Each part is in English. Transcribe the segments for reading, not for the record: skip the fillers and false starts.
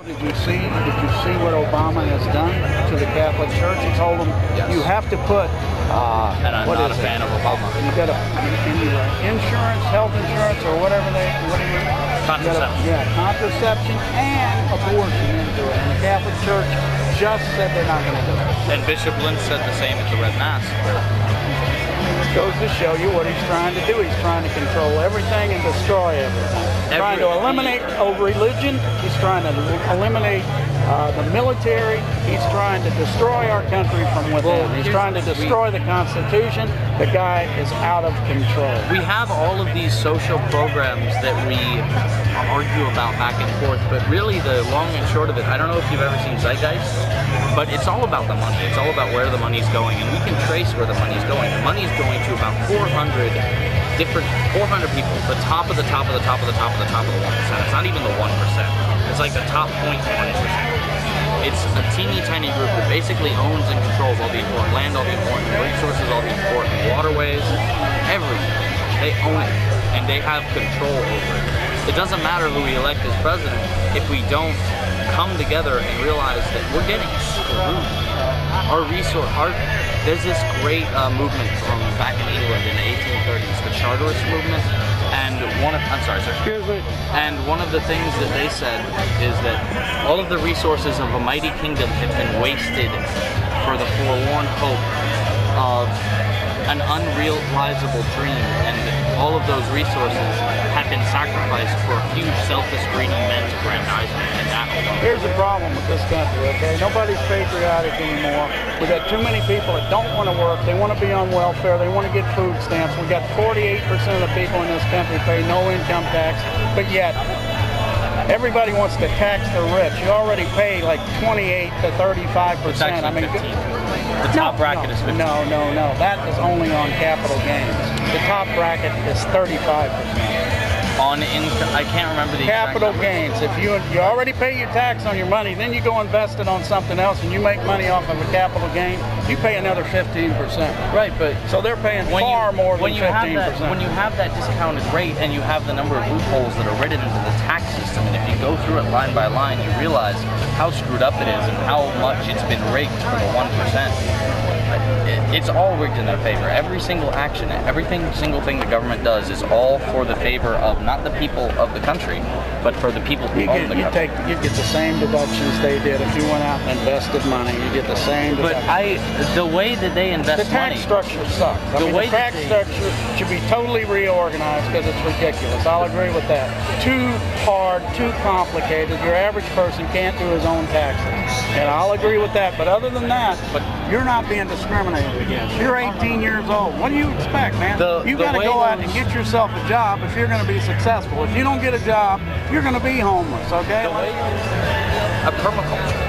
Did you see what Obama has done to the Catholic Church? He told them, yes. You have to put, and I'm not a fan of Obama. You got to, insurance, health insurance, or whatever contraception. Contraception and abortion into it. And the Catholic Church just said they're not going to do it. And Bishop Lynch said the same at the Red Mass. Goes to show you what he's trying to do. He's trying to control everything and destroy everything. He's trying to eliminate religion. He's trying to eliminate the military. He's trying to destroy our country from within. He's trying to destroy the Constitution. The guy is out of control. We have all of these social programs that we argue about back and forth, but really the long and short of it, I don't know if you've ever seen Zeitgeist, but it's all about the money. It's all about where the money's going, and we can trace where the money's going. The money's going to about 400 people, the top of the top of the top of the top of the top of the 1%. It's not even the 1%. It's like the top 0.1%. It's a teeny tiny group that basically owns and controls all the important land, all the important resources, all the important waterways, everything. They own it, and they have control over it. It doesn't matter who we elect as president if we don't come together and realize that we're getting screwed. There's this great movement from back in England in the 1830s, the Charterist movement, and one of the things that they said is that all of the resources of a mighty kingdom have been wasted for the forlorn hope of an unrealizable dream, and all of those resources have been sacrificed for a few selfish, greedy men's aggrandizement, and that alone. Here's the problem with this country, okay? Nobody's patriotic anymore. We got too many people that don't want to work. They want to be on welfare. They want to get food stamps. We got 48% of the people in this country pay no income tax, but yet everybody wants to tax the rich. You already pay like 28 to 35%. I mean, 15. The top bracket is 15. No. That is only on capital gains. The top bracket is 35%. On income, I can't remember the capital gains. If you already pay your tax on your money, then you go invest it on something else, and you make money off of a capital gain, you pay another 15%. Right, but so they're paying far more than 15%. When you have that discounted rate, and you have the number of loopholes that are written into the tax system, and if you go through it line by line, you realize how screwed up it is and how much it's been rigged for the 1%. It's all rigged in their favor. Every single action, single thing the government does is all for the favor of not the people of the country, but for the people who own the country. You get the same deductions they did if you went out and invested money. You get the same deductions. But the way that they invest money, the tax structure sucks. The tax structure should be totally reorganized because it's ridiculous. I'll agree with that. Too hard, too complicated. Your average person can't do his own taxes, and I'll agree with that. But other than that, you're not being discriminated against. You're 18 years old. What do you expect, man? You got to go out and get yourself a job if you're going to be successful. If you don't get a job, you're going to be homeless, okay? A permaculture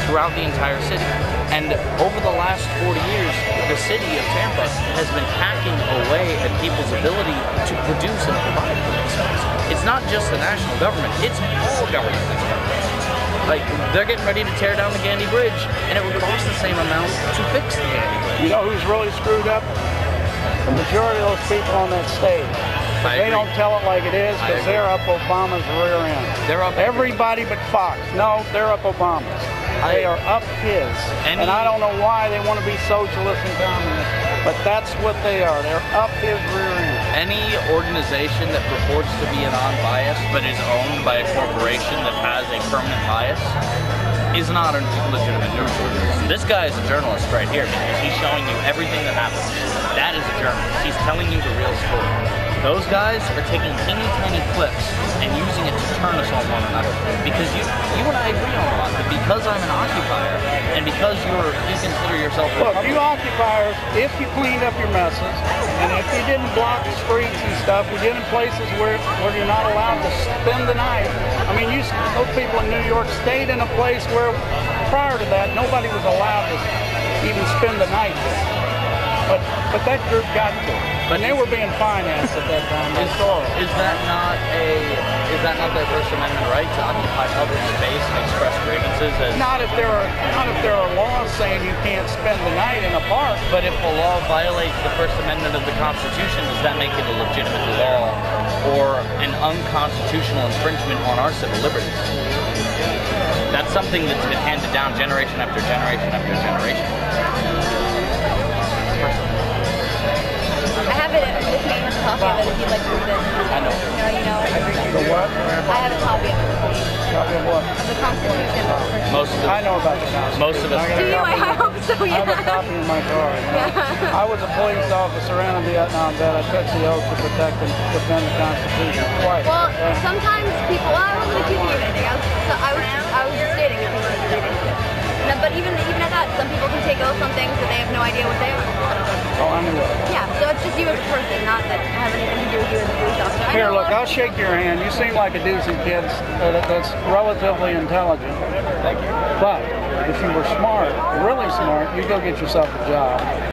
throughout the entire city. And over the last 40 years, the city of Tampa has been hacking away at people's ability to produce and provide for themselves. It's not just the national government, it's all government that's coming. Like, they're getting ready to tear down the Gandy Bridge, and it would cost the same amount to fix the Gandy Bridge. You know who's really screwed up? The majority of those people on that stage. They don't tell it like it is because they're up Obama's rear end. They're up everybody but Fox. No, they're up Obama's. They are up his. And I don't know why they want to be socialist and communist, but that's what they are. They're up his rear end. Any organization that purports to be a non-biased but is owned by a corporation that has a permanent bias is not a legitimate news organization. This guy is a journalist right here because he's showing you everything that happens. That is a journalist. He's telling you the real story. Those guys are taking teeny tiny clips and using it to turn us on one another. Because you and I agree on a lot. But because I'm an occupier, and because you consider yourself a Look, you occupiers, if you cleaned up your messes, and if you didn't block the streets and stuff, we did in places where you're not allowed to spend the night. I mean, those people in New York stayed in a place where, prior to that, nobody was allowed to even spend the night there. But that group got to it. And they were being financed at that time. Is that not their First Amendment right to occupy public space and express grievances? Not if there are laws saying you can't spend the night in a park. But if a law violates the First Amendment of the Constitution, does that make it a legitimate law or an unconstitutional infringement on our civil liberties? That's something that's been handed down generation after generation after generation. I have it with me, a copy of it if you'd like to read it. I know. No, you know. The what? I have a copy of it with me. Copy of what? Of the Constitution. Most of I know about the Constitution. Most of us. I got Do a you? copy. I hope so, I have a yeah. copy in my car. You know? I was a police officer and a Vietnam vet. I took the oath to protect and defend the Constitution twice. Well, And sometimes people, well, I wasn't accusing you of anything. I was just stating that people should read into it. But even at that, some people can take oaths on things that they have no idea what they are. oh, I knew that. Yeah, so it's just you as a person, not that have anything to do with you as a police officer. I Here, know a look, lot I'll of shake your hand. You seem like a decent kid that's relatively intelligent. Thank you. But if you were smart, really smart, you'd go get yourself a job.